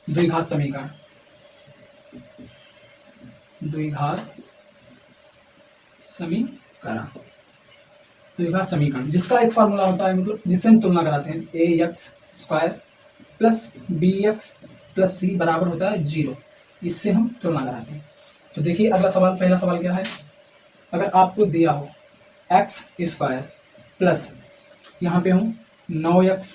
द्विघात समीकरण, द्विघात समीकरण, द्विघात समीकरण जिसका एक फार्मूला होता है, मतलब जिससे हम तुलना कराते हैं, A X square plus B X plus C बराबर होता है 0। इससे हम तुलना कराते हैं। तो देखिए अगला सवाल, पहला सवाल क्या है, अगर आपको दिया हो एक्स स्क्वायर प्लस यहाँ पे हूँ 9x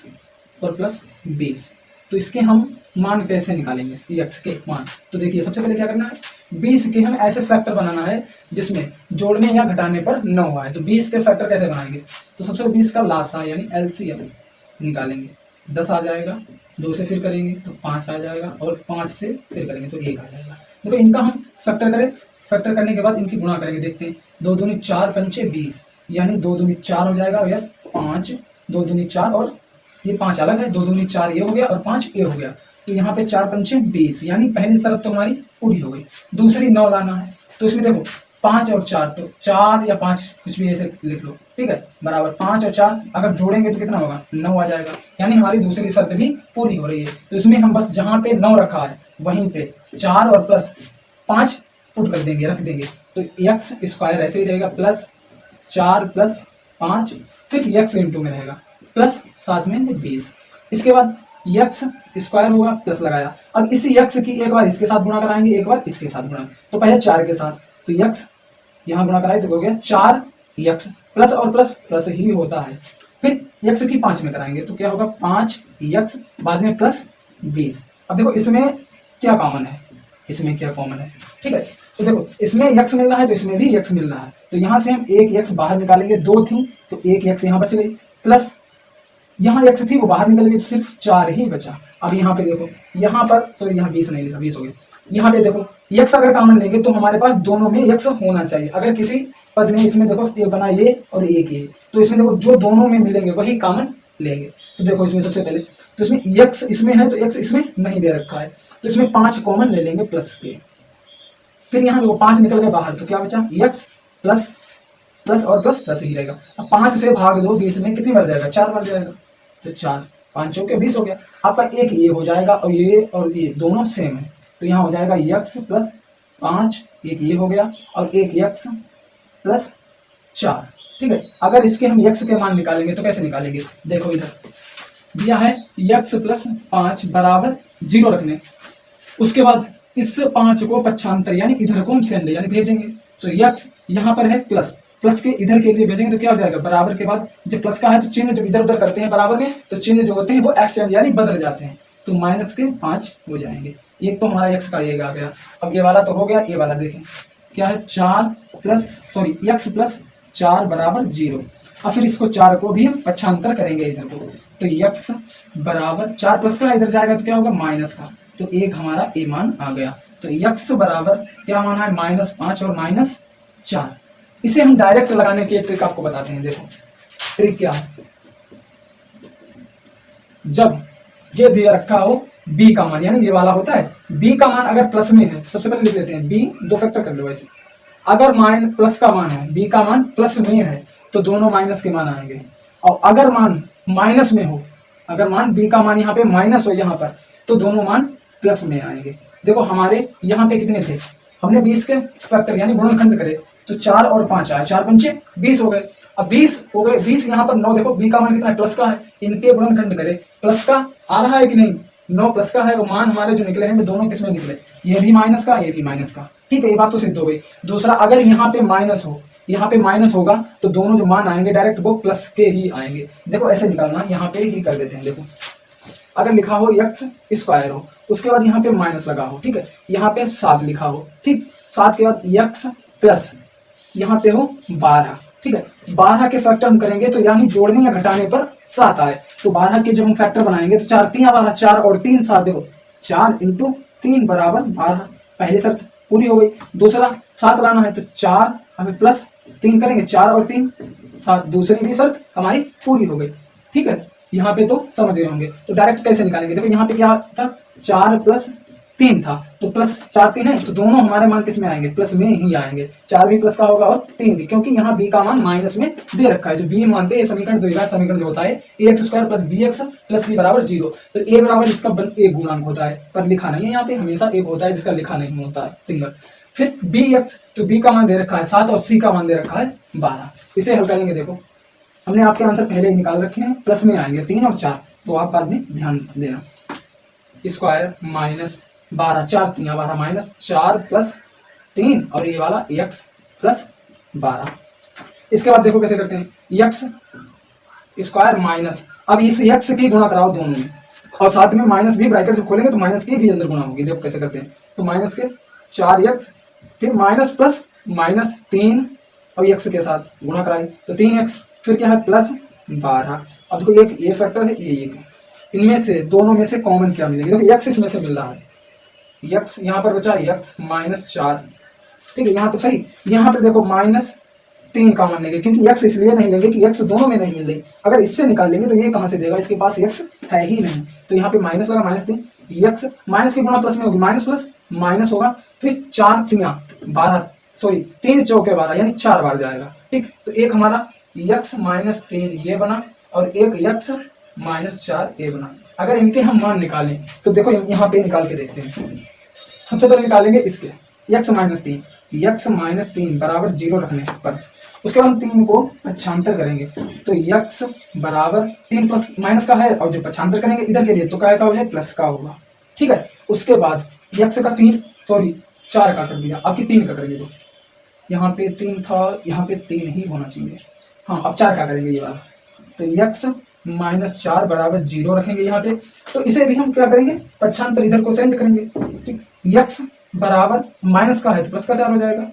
और प्लस 20, तो इसके हम मान कैसे निकालेंगे, एक्स के मान। तो देखिए सबसे पहले क्या करना है, 20 के हम ऐसे फैक्टर बनाना है जिसमें जोड़ने या घटाने पर 9 आए। तो 20 के फैक्टर कैसे बनाएंगे, तो सबसे पहले 20 का लासा यानी एलसीएम निकालेंगे, 10 आ जाएगा, 2 से फिर करेंगे तो 5 आ जाएगा, और 5 से फिर करेंगे तो 1 आ जाएगा। देखो इनका हम फैक्टर करें, फैक्टर करने के बाद इनकी गुणा करेंगे, देखते हैं 2 दूनी 4 पंचे 20, यानी 2 दूनी 4 हो जाएगा, और यह 5, 2 दूनी 4 और ये 5 अलग है, 2 दूनी 4 ये हो गया और 5 ये हो गया। तो यहाँ पे 4 पंचे 20, यानी पहली शर्त तो हमारी पूरी हो गई। दूसरी 9 लाना है, तो इसमें देखो 5 और 4, तो 4 या 5 कुछ भी ऐसे लिख लो, ठीक है, बराबर 5 और 4 अगर जोड़ेंगे तो कितना होगा, 9 आ जाएगा, यानी हमारी दूसरी शर्त भी पूरी हो रही है। तो इसमें हम बस जहाँ पे 9 रखा है वहीं पे 4 और प्लस 5 पुट कर देंगे, रख देंगे, तो एक्स स्क्वायर ऐसे ही रहेगा, प्लस 4 प्लस 5, फिर एक्स इंटू में रहेगा, प्लस साथ में 20। इसके बाद एक्स स्क्वायर होगा, प्लस लगाया, अब इसी एक्स की एक बार इसके साथ गुणा कराएंगे, एक बार इसके साथ गुणा, तो पहले 4 के साथ, तो एक्स यहाँ गुणा कराए तो हो गया 4 एक्स, प्लस और प्लस प्लस ही होता है, फिर एक्स की 5 में कराएंगे तो क्या होगा 5 एक्स, बाद में प्लस 20। अब देखो इसमें क्या कॉमन है, इसमें क्या कॉमन है, ठीक है, तो देखो इसमें x मिल रहा है तो इसमें भी x मिल रहा है, तो यहाँ से हम एक x बाहर निकालेंगे, 2 थी तो एक x यहाँ बच गई, प्लस यहाँ x थी वो बाहर निकल गई तो सिर्फ 4 ही बचा। अब यहाँ पे देखो, यहाँ पर सॉरी यहाँ 20 नहीं लिखा, 20 हो गया, यहाँ पे देखो x अगर कॉमन लेंगे तो हमारे पास दोनों में x होना चाहिए। अगर किसी पद में इसमें देखो एक बना ये और एक ये, तो इसमें देखो जो दोनों में मिलेंगे वही कॉमन लेंगे। तो देखो इसमें सबसे पहले तो इसमें x इसमें है तो x इसमें नहीं दे रखा है, तो इसमें 5 कॉमन ले लेंगे प्लस के, फिर यहाँ देखो 5 निकल गए बाहर तो क्या बचा x प्लस प्लस और प्लस प्लस ही रहेगा। अब 5 से भाग दो 20 में कितनी बन जाएगा, 4 बन जाएगा, तो 4 5 चौके 20 हो गया। आपका एक ये हो जाएगा और ये दोनों सेम है, तो यहाँ हो जाएगा x प्लस 5, एक ये हो गया और एक x प्लस 4, ठीक है। अगर इसके हम x के मान निकालेंगे तो कैसे निकालेंगे, देखो इधर दिया है x प्लस 5 बराबर 0 रखने, उसके बाद इस 5 को पक्षांतर यानी इधर को हम सेंड यानी भेजेंगे, तो x यहाँ पर है प्लस, प्लस के इधर के लिए भेजेंगे तो क्या हो जाएगा, बराबर के बाद जब प्लस का है तो चिन्ह जब इधर उधर करते हैं बराबर में तो चिन्ह जो होते हैं वो एक्सचेंज यानी बदल जाते हैं, तो माइनस के 5 हो जाएंगे। एक तो हमारा x का ये आ गया। अब ये वाला तो हो गया, ये वाला देखें क्या है, 4 प्लस सॉरी x प्लस 4 बराबर 0। अब फिर इसको 4 को भी हम पक्षांतर करेंगे इधर को, तो x बराबर 4 प्लस का इधर जाएगा तो क्या होगा माइनस का, तो एक हमारा ए मान आ गया। तो x बराबर क्या माना है, -5 और -4। इसे हम डायरेक्ट लगाने की एक ट्रिक आपको बताते हैं। देखो ट्रिक क्या है, जब ये दिया रखा हो b का मान यानी ये वाला होता है, b का मान अगर प्लस में है, सबसे पहले लिख लेते हैं b, दो फैक्टर कर लो ऐसे, अगर मान प्लस का मान है, b का मान प्लस में है तो दोनों माइनस के मान आएंगे, और अगर मान माइनस में हो, अगर मान b का मान यहाँ पे माइनस हो यहाँ पर तो दोनों मान प्लस में आएंगे। देखो हमारे यहाँ पे कितने थे, हमने 20 के फैक्टर यानी गुणनखंड करे तो 4 और 5 आए, 4 पंचे 20 हो गए। अब 20 हो गए, 20 यहाँ पर 9, देखो b का मान कितना है, प्लस का है, इनके गुणनखंड करे प्लस का आ रहा है कि नहीं, 9 प्लस का है, वो मान हमारे जो निकले हैं दोनों किसमें निकले, ये भी माइनस का ये भी माइनस का, ठीक है, ये बात तो सिद्ध हो गई। दूसरा अगर यहाँ पे माइनस हो, यहाँ पे माइनस होगा तो दोनों जो मान आएंगे डायरेक्ट वो प्लस के ही आएंगे। देखो ऐसे निकालना, यहाँ पे ही कर देते हैं। देखो अगर लिखा हो x स्क्वायर हो, उसके बाद यहाँ पे माइनस लगा हो, ठीक है, यहाँ पे 7 लिखा हो, ठीक, 7 के बाद x प्लस यहाँ पे हो 12, ठीक है, 12 के फैक्टर हम करेंगे तो यानी जोड़ने या घटाने पर 7 आए, तो 12 के जब हम फैक्टर बनाएंगे तो 4 3 12, 4 और 3 7, देखो 4 × 3 बराबर 12, पहली शर्त पूरी हो गई। दूसरा 7 लाना है तो 4 हमें प्लस 3 करेंगे, 4 और 3 7, दूसरी भी शर्त हमारी पूरी हो गई, ठीक है। यहाँ पे तो समझ गए होंगे। तो डायरेक्ट कैसे निकालेंगे, देखो यहाँ पे क्या था, 4 प्लस 3 था, तो प्लस 4 3 है, तो दोनों हमारे मान किस में आएंगे, प्लस में ही आएंगे। 4 भी प्लस का होगा और 3 भी, क्योंकि यहाँ b का मान माइनस में दे रखा है। जो b मानते हैं, ये समीकरण द्विघात समीकरण जो होता है ax square plus bx plus c बराबर 0। तो a बराबर इसका एक गुणांक होता है, पर लिखा नहीं है यहाँ पे, हमेशा एक होता है जिसका लिखा नहीं होता है, सिंगल। फिर bx, तो b का मान दे रखा है 7 और c का मान दे रखा है 12। इसे हल करेंगे, देखो हमने आपके आंसर पहले ही निकाल रखे हैं, प्लस में आएंगे 3 और 4, तो आप बाद में ध्यान देना। स्क्वायर माइनस 12, 4 3 12 माइनस 4 प्लस 3 और ये वाला x प्लस 12। इसके बाद देखो कैसे करते हैं, x स्क्वायर माइनस, अब इस x की गुणा कराओ दोनों में, और साथ में माइनस भी ब्रैकेट जब खोलेंगे तो माइनस की भी अंदर गुणा होगी। देखो कैसे करते हैं, तो माइनस के 4x, फिर माइनस प्लस माइनस 3 और x के साथ गुणा कराई तो 3x, फिर क्या है प्लस 12। अब देखो एक ये फैक्टर है, ये एक है, इनमें से दोनों में से कॉमन क्या मिलेगी, देखो x इसमें से मिल रहा है, x यहाँ पर बचा x माइनस 4, ठीक है, यहाँ तो सही। यहाँ पर देखो माइनस 3 कॉमन लेंगे, क्योंकि x इसलिए नहीं लेंगे कि x दोनों में नहीं मिल रही, अगर इससे निकाल लेंगे तो ये कहाँ से देगा, इसके पास x है ही नहीं, तो यहाँ पे माइनस लगा, माइनस 3, x माइनस की गुणा प्लस में होगी, माइनस प्लस माइनस होगा, फिर 4 3 12, सॉरी 3 चौके 12 यानी 4 बार जाएगा, ठीक। तो एक हमारा x माइनस 3 ये बना और एक x माइनस 4 ये बना। अगर इनके हम मान निकालें तो देखो यहाँ पे निकाल के देखते हैं। सबसे पहले निकालेंगे इसके x माइनस 3 बराबर 0 रखने पर, उसके बाद 3 को पक्षांतर करेंगे, तो x बराबर 3 प्लस माइनस का है, और जो पक्षांतर करेंगे इधर के लिए तो क्या हो जाए, प्लस का होगा, ठीक है। उसके बाद x का 4 का कर दिया, आपकी 3 का करेंगे, तो यहाँ पे 3 था, यहाँ पे 3 ही होना चाहिए, हाँ अब 4 का करेंगे ये वाला, तो x माइनस 4 बराबर 0 रखेंगे यहाँ पे। तो इसे भी हम क्या करेंगे, पक्षांतर इधर को सेंड करेंगे, ठीक। x बराबर माइनस का है तो प्लस का 4 हो जाएगा,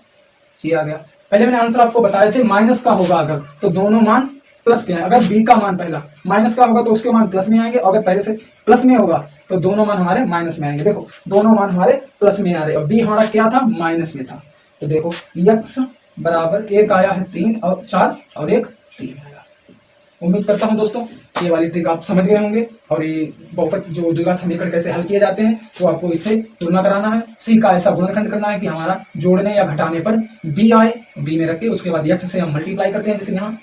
ये आ गया। पहले मैंने आंसर आपको बताए थे माइनस का होगा अगर तो दोनों मान प्लस के हैं, अगर b का मान पहला माइनस का होगा तो उसके मान प्लस में आएंगे, अगर पहले से प्लस में होगा तो दोनों मान हमारे माइनस में आएंगे। देखो दोनों मान हमारे प्लस में आ रहे और b हमारा क्या था, माइनस में था। तो देखो x बराबर एक आया है 3 और 4 और एक 3 आया। उम्मीद करता हूं दोस्तों ये वाली ट्रिक आप समझ गए होंगे, और ये बहुपद जो द्विघात समीकरण कैसे हल किए जाते हैं तो आपको इससे तुलना कराना है। सी का ऐसा गुणनखंड करना है कि हमारा जोड़ने या घटाने पर b आए, b में रख के उसके बाद x से हम मल्टीप्लाई करते हैं, जैसे यहाँ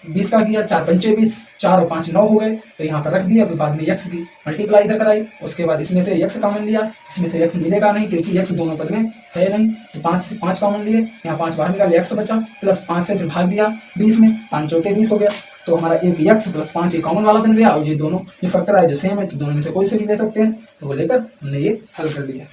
20 का किया, 4 पंचे 20, 4 और 5 9 हो गए, तो यहाँ पर रख दिया, फिर बाद में x की मल्टीप्लाई इधर कराई, उसके बाद इसमें से x कॉमन लिया, इसमें से x मिलेगा नहीं क्योंकि x दोनों पद में है नहीं, तो 5 से 5 कॉमन लिए, यहाँ 5 बाहर निकाले, x बचा, प्लस 5 से फिर भाग दिया 20 में, 5 चौके 20 हो गया, तो हमारा एक x प्लस 5 ये कॉमन वाला बन गया, और ये दोनों जो फैक्टर है जो सेम है तो दोनों में से कोई से भी ले सकते हैं, तो वो लेकर हमने ये हल कर लिया।